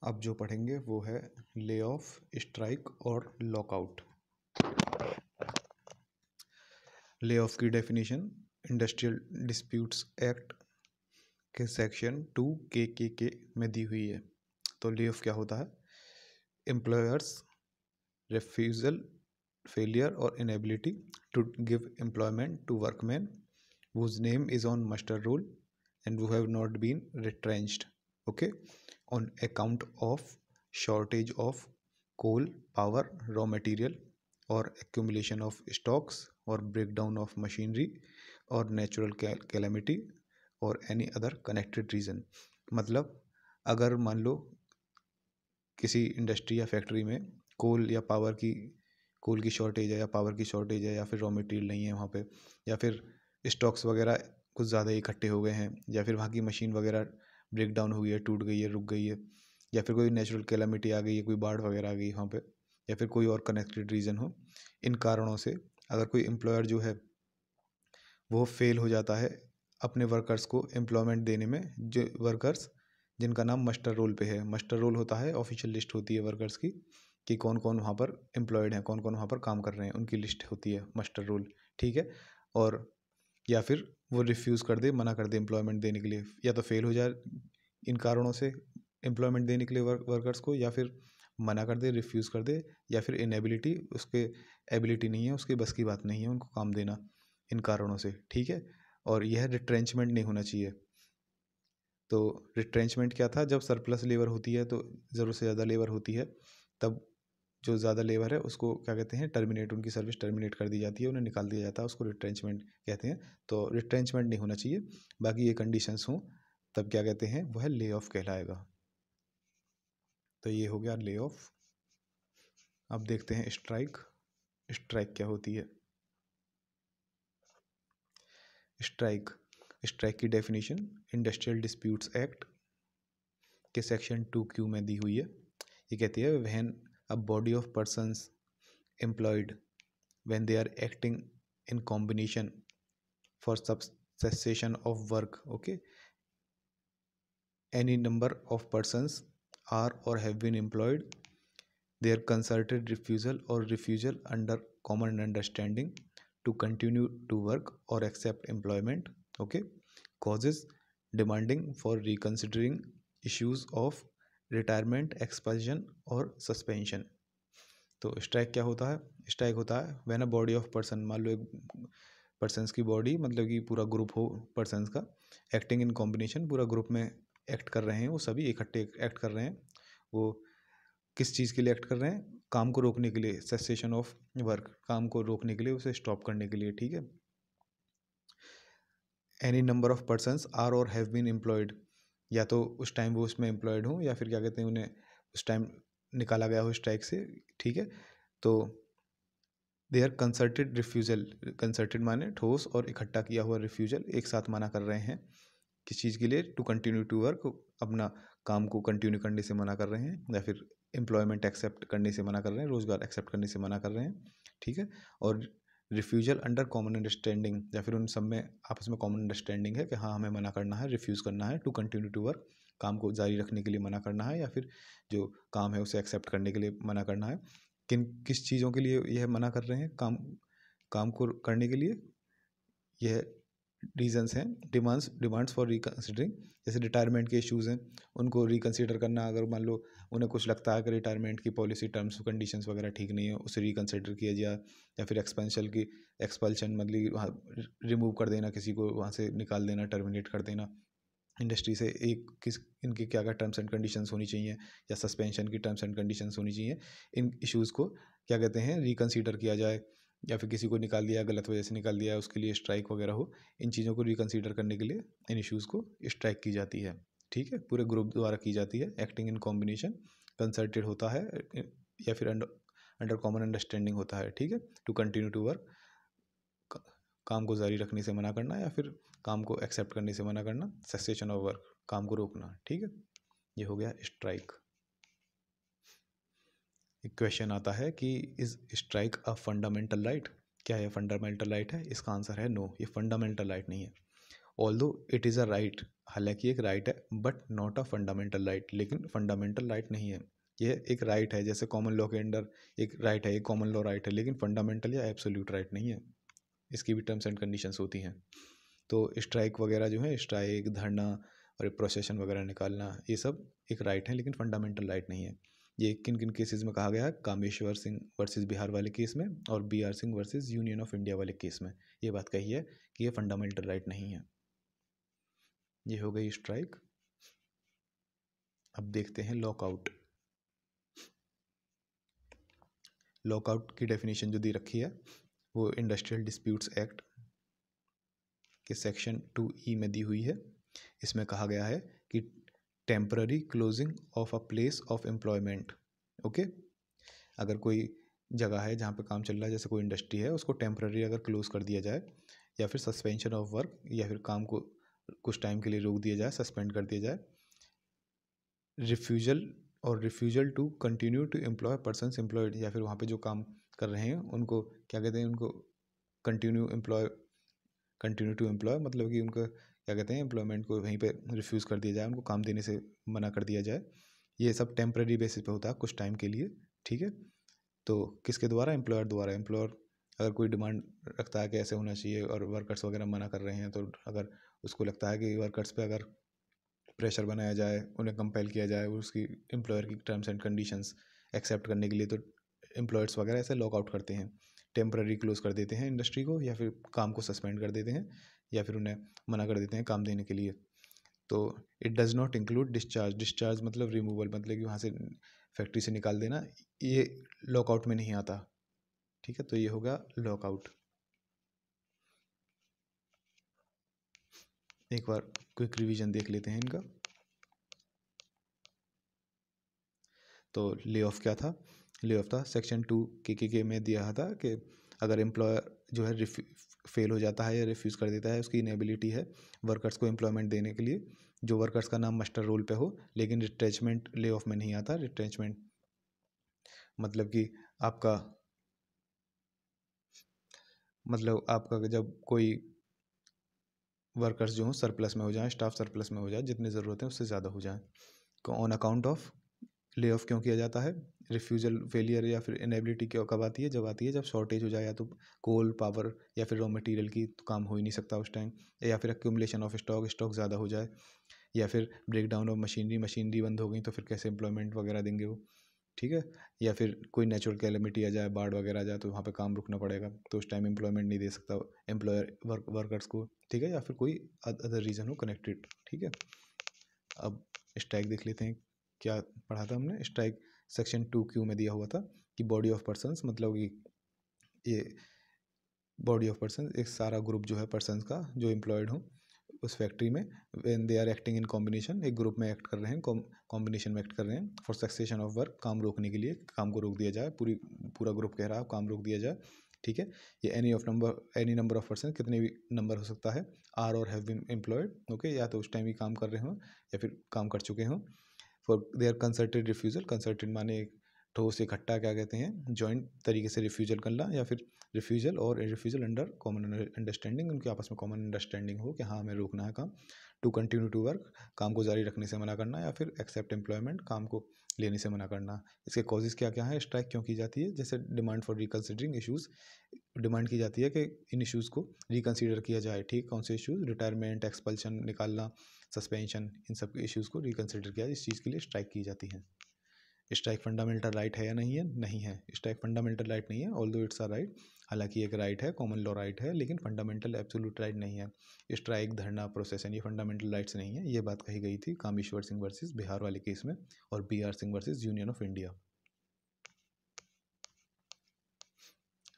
अब जो पढ़ेंगे वो है ले ऑफ, स्ट्राइक और लॉकआउट। ले ऑफ की डेफिनेशन इंडस्ट्रियल डिस्प्यूट्स एक्ट के सेक्शन 2 के में दी हुई है। तो ले ऑफ क्या होता है? Employers refusal, failure or inability to give employment to workmen whose name is on muster roll and who have not been retrenched, okay, on account of shortage of coal, power, raw material or accumulation of stocks or breakdown of machinery or natural calamity or any other connected reason। मतलब अगर मान लो किसी industry या factory में कोल की shortage है या power की शॉर्टेज है या फिर रॉ मटेरियल नहीं है वहाँ पे, या फिर स्टॉक्स वगैरह कुछ ज़्यादा ही इकट्ठे हो गए हैं, या फिर वहाँ की मशीन वगैरह ब्रेक डाउन हो गई है, टूट गई है, रुक गई है, या फिर कोई नेचुरल कैलामिटी आ गई है, कोई बाढ़ वगैरह आ गई वहाँ पे, या फिर कोई और कनेक्टेड रीज़न हो। इन कारणों से अगर कोई एम्प्लॉयर जो है वो फेल हो जाता है अपने वर्कर्स को एम्प्लॉयमेंट देने में, जो वर्कर्स जिनका नाम मस्टर रोल पे है। मस्टर रोल होता है ऑफिशियल लिस्ट होती है वर्कर्स की कि कौन कौन वहाँ पर एम्प्लॉयड हैं, कौन कौन वहाँ पर काम कर रहे हैं, उनकी लिस्ट होती है मस्टर रोल, ठीक है। और या फिर वो रिफ्यूज़ कर दे, मना कर दे एम्प्लॉयमेंट देने के लिए, या तो फेल हो जाए इन कारणों से एम्प्लॉयमेंट देने के लिए वर्कर्स को, या फिर मना कर दे, रिफ्यूज़ कर दे, या फिर इनएबिलिटी, उसके एबिलिटी नहीं है, उसके बस की बात नहीं है उनको काम देना इन कारणों से, ठीक है। और यह रिट्रेंचमेंट नहीं होना चाहिए। तो रिट्रेंचमेंट क्या था? जब सरप्लस लेबर होती है, तो ज़रूरत से ज़्यादा लेबर होती है, तब जो ज़्यादा लेबर है उसको क्या कहते हैं? टर्मिनेट, उनकी सर्विस टर्मिनेट कर दी जाती है, उन्हें निकाल दिया जाता है, उसको रिट्रेंचमेंट कहते हैं। तो रिट्रेंचमेंट नहीं होना चाहिए, बाकी ये कंडीशंस हों तब क्या कहते हैं? वह ले ऑफ कहलाएगा। तो ये हो गया ले ऑफ। अब देखते हैं स्ट्राइक। स्ट्राइक क्या होती है? स्ट्राइक की डेफिनेशन इंडस्ट्रियल डिस्प्यूट्स एक्ट के सेक्शन 2Q में दी हुई है। ये कहती है when a body of persons employed when they are acting in combination for cessation of work, okay, any number of persons are or have been employed, their concerted refusal or refusal under common understanding to continue to work or accept employment, okay, causes demanding for reconsidering issues of retirement, expulsion और suspension। तो strike क्या होता है? Strike होता है when a body of person, मान लो एक persons की बॉडी, मतलब कि पूरा ग्रुप हो पर्सन्स का, एक्टिंग इन कॉम्बिनेशन, पूरा ग्रुप में एक्ट कर रहे हैं, वो सभी इकट्ठे एक्ट कर रहे हैं। वो किस चीज़ के लिए एक्ट कर रहे हैं? काम को रोकने के लिए, सेसेशन ऑफ वर्क, काम को रोकने के लिए, उसे स्टॉप करने के लिए, ठीक है। Any number of persons are or have been employed, या तो उस टाइम वो उसमें एम्प्लॉयड हो, या फिर क्या कहते हैं उन्हें उस टाइम निकाला गया हो स्ट्राइक से, ठीक है। तो देयर कंसर्टेड रिफ्यूज़ल, कंसर्टेड माने ठोस और इकट्ठा किया हुआ, रिफ्यूज़ल एक साथ मना कर रहे हैं किस चीज़ के लिए? टू कंटिन्यू टू वर्क, अपना काम को कंटिन्यू करने से मना कर रहे हैं, या फिर एम्प्लॉयमेंट एक्सेप्ट करने से मना कर रहे हैं, रोज़गार एक्सेप्ट करने से मना कर रहे हैं, ठीक है। और रिफ्यूज़ल अंडर कॉमन अंडरस्टैंडिंग, या फिर उन सब में आपस में कॉमन अंडरस्टैंडिंग है कि हाँ हमें मना करना है, रिफ्यूज़ करना है, टू कंटिन्यू टू वर्क, काम को जारी रखने के लिए मना करना है, या फिर जो काम है उसे एक्सेप्ट करने के लिए मना करना है। किस चीज़ों के लिए यह मना कर रहे हैं? काम को करने के लिए यह रीजंस हैं। डिमांड्स फॉर रिकन्सिडरिंग, जैसे रिटायरमेंट के इश्यूज़ हैं, उनको रिकन्सिडर करना। अगर मान लो उन्हें कुछ लगता है कि रिटायरमेंट की पॉलिसी टर्म्स कंडीशंस वगैरह ठीक नहीं है, उसे रिकन्सिडर किया जाए, या फिर एक्सपल्शन मतलब वहाँ रिमूव कर देना, किसी को वहाँ से निकाल देना, टर्मिनेट कर देना इंडस्ट्री से। इनकी क्या क्या टर्म्स एंड कंडीशंस होनी चाहिए, या सस्पेंशन की टर्म्स एंड कंडीशंस होनी चाहिए, इन इश्यूज़ को क्या कहते हैं? रिकन्सिडर किया जाए। या फिर किसी को निकाल दिया, गलत वजह से निकाल दिया, उसके लिए स्ट्राइक वगैरह हो, इन चीज़ों को रिकन्सिडर करने के लिए इन इश्यूज़ को स्ट्राइक की जाती है, ठीक है। पूरे ग्रुप द्वारा की जाती है, एक्टिंग इन कॉम्बिनेशन, कंसल्टेड होता है, या फिर अंडर कॉमन अंडरस्टैंडिंग होता है, ठीक है। टू कंटिन्यू टू वर्क, काम को जारी रखने से मना करना, या फिर काम को एक्सेप्ट करने से मना करना, सेसेशन ऑफ वर्क, काम को रोकना, ठीक है। ये हो गया स्ट्राइक। एक क्वेश्चन आता है कि is strike a fundamental right? क्या यह फंडामेंटल राइट है? इसका आंसर है नो, ये फंडामेंटल राइट नहीं है। Although it is a right, हालांकि एक राइट है, but not a fundamental right, लेकिन फंडामेंटल राइट नहीं है। ये एक राइट है, जैसे कॉमन लॉ के अंडर एक राइट है, एक कॉमन लॉ राइट है, लेकिन फंडामेंटल या एब्सोल्यूट राइट नहीं है। इसकी भी टर्म्स एंड कंडीशंस होती हैं। तो स्ट्राइक वगैरह जो है, स्ट्राइक, धरना और प्रोसेशन वगैरह निकालना, ये सब एक राइट है, लेकिन फंडामेंटल राइट नहीं है। ये किन किन केसेस में कहा गया है? कामेश्वर सिंह वर्सेस बिहार वाले केस में और BR Singh versus union of India वाले केस में ये बात कही है कि ये फंडामेंटल राइट नहीं है। ये हो गई स्ट्राइक। अब देखते हैं लॉकआउट। लॉकआउट की डेफिनेशन जो दी रखी है वो इंडस्ट्रियल डिस्प्यूट्स एक्ट के सेक्शन 2E में दी हुई है। इसमें कहा गया है कि temporary closing of a place of employment. Okay, अगर कोई जगह है जहाँ पे काम चल रहा है, जैसे कोई इंडस्ट्री है, उसको टेम्पररी अगर क्लोज कर दिया जाए या फिर सस्पेंशन ऑफ वर्क, या फिर काम को कुछ टाइम के लिए रोक दिया जाए, सस्पेंड कर दिया जाए। Refusal to continue to employ persons employed, या फिर वहाँ पे जो काम कर रहे हैं उनको क्या कहते हैं, उनको कंटिन्यू टू एम्प्लॉय, मतलब कि उनका क्या कहते हैं, एम्प्लॉयमेंट को वहीं पे रिफ्यूज़ कर दिया जाए, उनको काम देने से मना कर दिया जाए। ये सब टेम्पररी बेसिस पे होता है, कुछ टाइम के लिए, ठीक है। तो किसके द्वारा? एम्प्लॉयर द्वारा। एम्प्लॉयर अगर कोई डिमांड रखता है कि ऐसे होना चाहिए और वर्कर्स वगैरह मना कर रहे हैं, तो अगर उसको लगता है कि वर्कर्स पे अगर प्रेशर बनाया जाए, उन्हें कंपेल किया जाए उसकी एम्प्लॉयर की टर्म्स एंड कंडीशंस एक्सेप्ट करने के लिए, तो एम्प्लॉयर्स वगैरह ऐसे लॉकआउट करते हैं, टेम्पररी क्लोज कर देते हैं इंडस्ट्री को, या फिर काम को सस्पेंड कर देते हैं, या फिर उन्हें मना कर देते हैं काम देने के लिए। तो it does not include discharge. Discharge मतलब रिमूवल, मतलब कि वहाँ से फैक्ट्री से निकाल देना, ये लॉकआउट में नहीं आता, ठीक है। तो ये होगा लॉकआउट। एक बार क्विक रिवीजन देख लेते हैं इनका। तो ले ऑफ क्या था? ले ऑफ था सेक्शन 2 के में दिया था कि अगर एम्प्लॉयर जो है फेल हो जाता है या रिफ्यूज़ कर देता है, उसकी इनेबिलिटी है वर्कर्स को एम्प्लॉयमेंट देने के लिए, जो वर्कर्स का नाम मास्टर रोल पे हो, लेकिन रिट्रेंचमेंट ले ऑफ में नहीं आता। रिट्रेंचमेंट मतलब कि आपका जब कोई वर्कर्स जो हों सरप्लस में हो जाएं, स्टाफ सरप्लस में हो जाए, जितनी ज़रूरत है उससे ज़्यादा हो जाए, on account of lay off क्यों किया जाता है? रिफ्यूजल, फेलियर या फिर इनेबिलिटी क्यों कब आती है? जब आती है जब शॉर्टेज हो जाए, या तो कोल, पावर या फिर रॉ मटेरियल की, तो काम हो ही नहीं सकता उस टाइम, या फिर एक्यूमुलेशन ऑफ स्टॉक ज़्यादा हो जाए, या फिर ब्रेक डाउन ऑफ मशीनरी बंद हो गई, तो फिर कैसे एम्प्लॉयमेंट वगैरह देंगे वो, ठीक है। या फिर कोई नेचुरल कैलेमिटी आ जाए, बाढ़ वगैरह आ जाए, तो वहाँ पे काम रुकना पड़ेगा, तो उस टाइम एम्प्लॉयमेंट नहीं दे सकता एम्प्लॉयर वर्कर्स को, ठीक है। या फिर कोई अदर रीज़न हो कनेक्टेड, ठीक है। अब स्ट्राइक देख लेते हैं, क्या पढ़ा था हमने? स्ट्राइक सेक्शन 2Q में दिया हुआ था कि बॉडी ऑफ पर्सन्स, मतलब कि ये बॉडी ऑफ पर्सन एक सारा ग्रुप जो है पर्सन्स का जो एम्प्लॉयड हो उस फैक्ट्री में, when they are acting in combination, एक ग्रुप में एक्ट कर रहे हैं, कॉम्बिनेशन में एक्ट कर रहे हैं फॉर सक्सेशन ऑफ वर्क, काम रोकने के लिए, काम को रोक दिया जाए, पूरा ग्रुप कह रहा है काम रोक दिया जाए, ठीक है। ये एनी नंबर ऑफ पर्सन, कितने भी नंबर हो सकता है, are or have been employed, okay, या तो उस टाइम ही काम कर रहे हों या फिर काम कर चुके हों, for their concerted refusal. Concerted माने एक ठोस इकट्ठा क्या कहते हैं, जॉइंट तरीके से रिफ्यूज़ल करना, या फिर रिफ्यूज़ल और रिफ्यूज़ल अंडर कॉमन अंडरस्टैंडिंग, उनके आपस में कॉमन अंडरस्टैंडिंग हो कि हाँ हमें रोकना है काम। टू कंटिन्यू टू वर्क, काम को जारी रखने से मना करना, या फिर एक्सेप्ट एम्प्लॉयमेंट, काम को लेने से मना करना। इसके कॉजेज़ क्या क्या हैं? स्ट्राइक क्यों की जाती है? जैसे डिमांड फॉर रिकन्सिडरिंग इशूज़, डिमांड की जाती है कि इन इश्यूज़ को रिकन्सिडर किया जाए, ठीक। कौन से इश्यूज़? रिटायरमेंट, एक्सपल्शन निकालना, सस्पेंशन, इन सब इश्यूज़ को रिकन्सिडर किया जाए, इस चीज़ के लिए स्ट्राइक की जाती है। स्ट्राइक फंडामेंटल राइट है या नहीं है? नहीं है, स्ट्राइक फंडामेंटल राइट नहीं है, ऑल्दो इट्स अ राइट, हालांकि एक राइट है, कॉमन लॉ राइट है, लेकिन फंडामेंटल एब्सोल्यूट राइट नहीं है। स्ट्राइक, धरना, प्रोसेसन, ये फंडामेंटल राइट्स नहीं है। ये बात कही गई थी कामेश्वर सिंह वर्सेस बिहार वाले केस में और BR Singh versus union of India.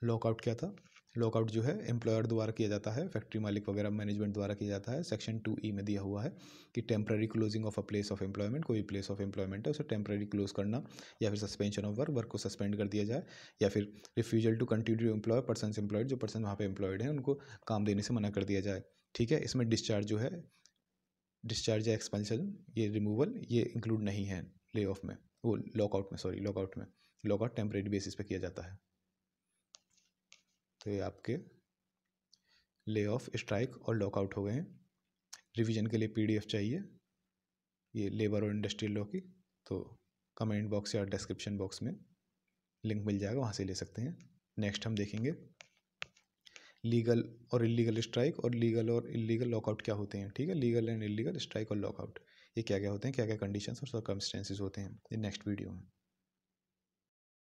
Lockout क्या था? लॉकआउट जो है एम्प्लॉयर द्वारा किया जाता है, फैक्ट्री मालिक वगैरह मैनेजमेंट द्वारा किया जाता है। सेक्शन 2E में दिया हुआ है कि temporary closing of a place of employment, कोई प्लेस ऑफ एम्प्लॉयमेंट है उसे टेम्पररी क्लोज करना, या फिर सस्पेंशन ऑफ वर्क को सस्पेंड कर दिया जाए, या फिर refusal to continue employ person employed, जो पर्सन वहाँ पे एम्प्लॉयड है उनको काम देने से मना कर दिया जाए, ठीक है। इसमें डिस्चार्ज जो है, डिस्चार्ज या एक्सपेंशन, ये रिमूवल, ये इंक्लूड नहीं है ले ऑफ में, वो लॉकआउट में, सॉरी लॉकआउट में। लॉकआउट टेम्परेरी बेसिस पे किया जाता है। तो ये आपके ले ऑफ, स्ट्राइक और लॉकआउट हो गए हैं। रिवीजन के लिए PDF चाहिए ये लेबर और इंडस्ट्रियल लॉ की, तो कमेंट बॉक्स या डिस्क्रिप्शन बॉक्स में लिंक मिल जाएगा, वहाँ से ले सकते हैं। नेक्स्ट हम देखेंगे लीगल और इलीगल स्ट्राइक और लीगल और इलीगल लॉकआउट क्या होते हैं। ठीक है, लीगल एंड इलीगल स्ट्राइक और लॉकआउट ये क्या क्या होते हैं, क्या क्या कंडीशंस और सर्कमस्टेंसेस होते हैं, ये नेक्स्ट वीडियो में।